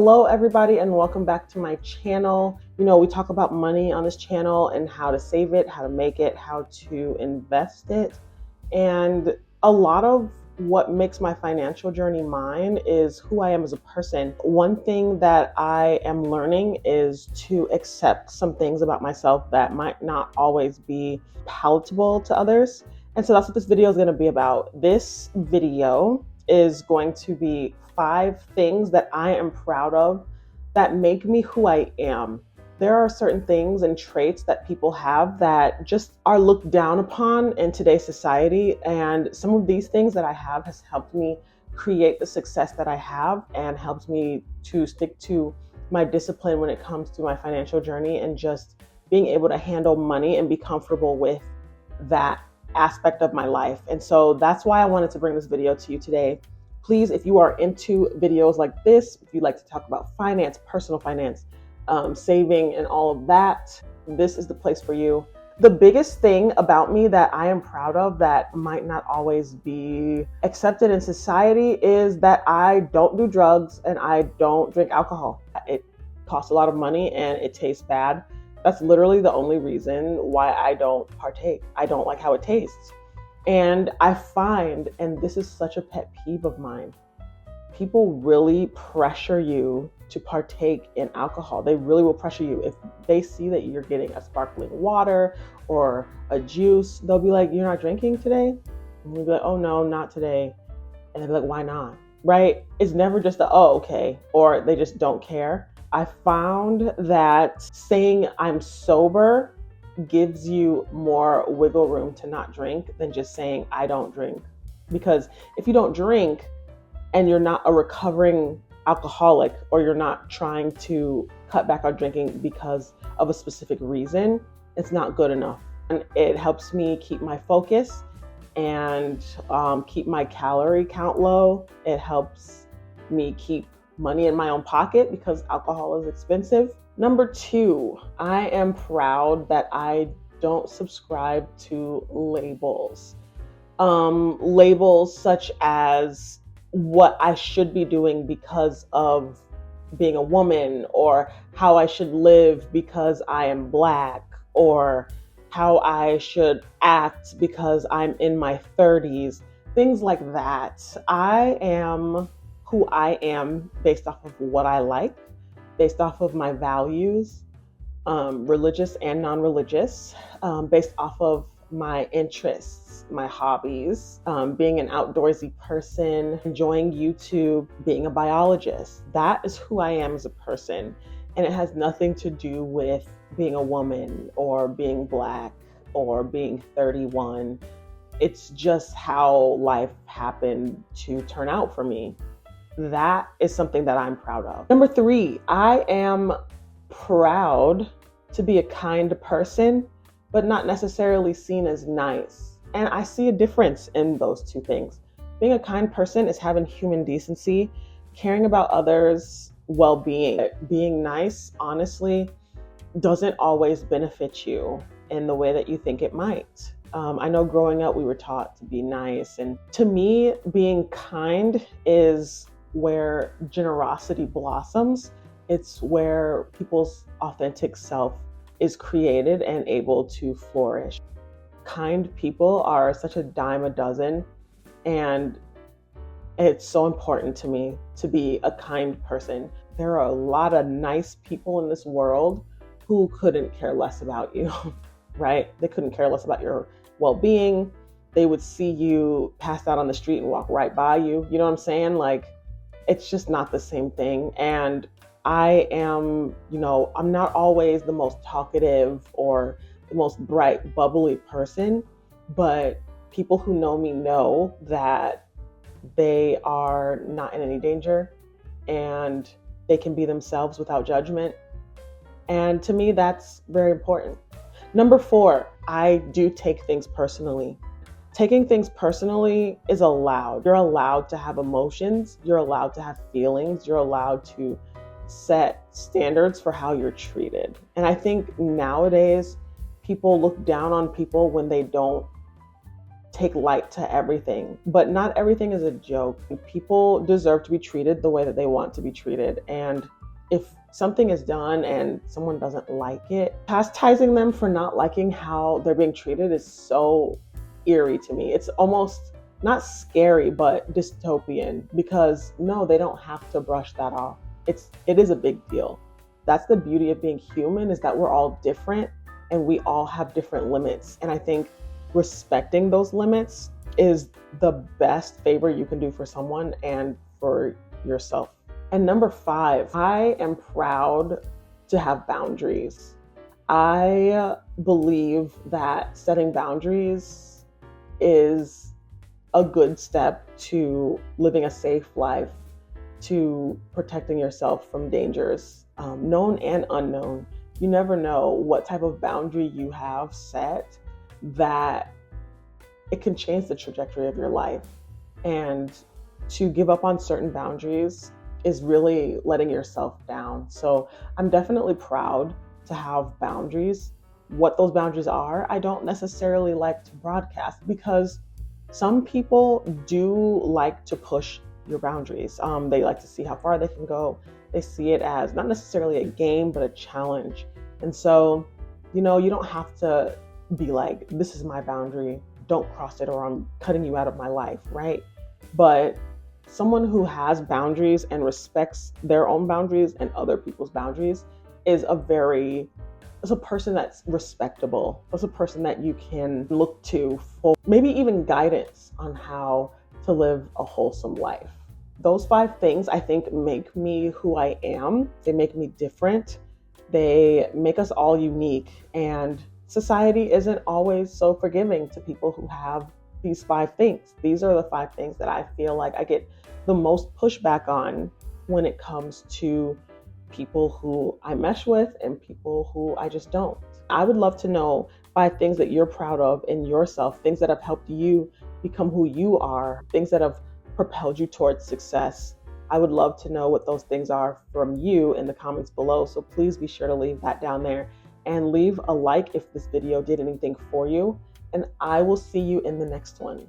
Hello everybody and welcome back to my channel. We talk about money on this channel and how to save it, how to make it, how to invest it. And a lot of what makes my financial journey mine is who I am as a person. One thing that I am learning is to accept some things about myself that might not always be palatable to others. And so that's what this video is going to be about. This video is going to be 5 things that I am proud of that make me who I am. There are certain things and traits that people have that just are looked down upon in today's society. And some of these things that I have has helped me create the success that I have and helped me to stick to my discipline when it comes to my financial journey and just being able to handle money and be comfortable with that aspect of my life. And so that's why I wanted to bring this video to you today. Please, if you are into videos like this, if you like to talk about finance, personal finance, saving and all of that, this is the place for you. The biggest thing about me that I am proud of that might not always be accepted in society is that I don't do drugs and I don't drink alcohol. It costs a lot of money and it tastes bad. That's literally the only reason why I don't partake. I don't like how it tastes. And I find, and this is such a pet peeve of mine, people really pressure you to partake in alcohol. They really will pressure you. If they see that you're getting a sparkling water or a juice, they'll be like, "You're not drinking today?" And you'll be like, "Oh no, not today." And they'll be like, "Why not?" Right? It's never just a, "Oh, okay," or they just don't care. I found that saying I'm sober gives you more wiggle room to not drink than just saying I don't drink. Because if you don't drink and you're not a recovering alcoholic or you're not trying to cut back on drinking because of a specific reason, it's not good enough. And it helps me keep my focus and keep my calorie count low. It helps me keep money in my own pocket because alcohol is expensive. Number 2, I am proud that I don't subscribe to labels. Labels such as what I should be doing because of being a woman, or how I should live because I am Black, or how I should act because I'm in my 30s, things like that. I am who I am based off of what I like, based off of my values, religious and non-religious, based off of my interests, my hobbies, being an outdoorsy person, enjoying YouTube, being a biologist. That is who I am as a person. And it has nothing to do with being a woman or being Black or being 31. It's just how life happened to turn out for me. That is something that I'm proud of. Number 3, I am proud to be a kind person, but not necessarily seen as nice. And I see a difference in those two things. Being a kind person is having human decency, caring about others' well-being. Being nice, honestly, doesn't always benefit you in the way that you think it might. I know growing up we were taught to be nice, and to me, being kind is where generosity blossoms. It's where people's authentic self is created and able to flourish. Kind people are such a dime a dozen, and it's so important to me to be a kind person. There are a lot of nice people in this world who couldn't care less about you, right? They couldn't care less about your well-being. They would see you passed out on the street and walk right by you. You know what I'm saying? Like, it's just not the same thing. And I am, I'm not always the most talkative or the most bright, bubbly person, but people who know me know that they are not in any danger and they can be themselves without judgment. And to me, that's very important. Number 4, I do take things personally. Taking things personally is allowed. You're allowed to have emotions. You're allowed to have feelings. You're allowed to set standards for how you're treated. And I think nowadays people look down on people when they don't take light to everything, but not everything is a joke. People deserve to be treated the way that they want to be treated. And if something is done and someone doesn't like it, chastising them for not liking how they're being treated is so eerie to me. It's almost not scary, but dystopian, because no, they don't have to brush that off. It is a big deal. That's the beauty of being human, is that we're all different and we all have different limits. And I think respecting those limits is the best favor you can do for someone and for yourself. And number 5, I am proud to have boundaries. I believe that setting boundaries is a good step to living a safe life, to protecting yourself from dangers, known and unknown. You never know what type of boundary you have set that it can change the trajectory of your life. And to give up on certain boundaries is really letting yourself down. So I'm definitely proud to have boundaries. What those boundaries are, I don't necessarily like to broadcast, because some people do like to push your boundaries. They like to see how far they can go. They see it as not necessarily a game, but a challenge. And so, you don't have to be like, this is my boundary, don't cross it, or I'm cutting you out of my life, right? But someone who has boundaries and respects their own boundaries and other people's boundaries is a person that's respectable. It's a person that you can look to for maybe even guidance on how to live a wholesome life. Those 5 things, I think, make me who I am. They make me different. They make us all unique. And society isn't always so forgiving to people who have these 5 things. These are the 5 things that I feel like I get the most pushback on when it comes to people who I mesh with and people who I just don't. I would love to know 5 things that you're proud of in yourself, things that have helped you become who you are, things that have propelled you towards success. I would love to know what those things are from you in the comments below. So please be sure to leave that down there and leave a like if this video did anything for you. And I will see you in the next one.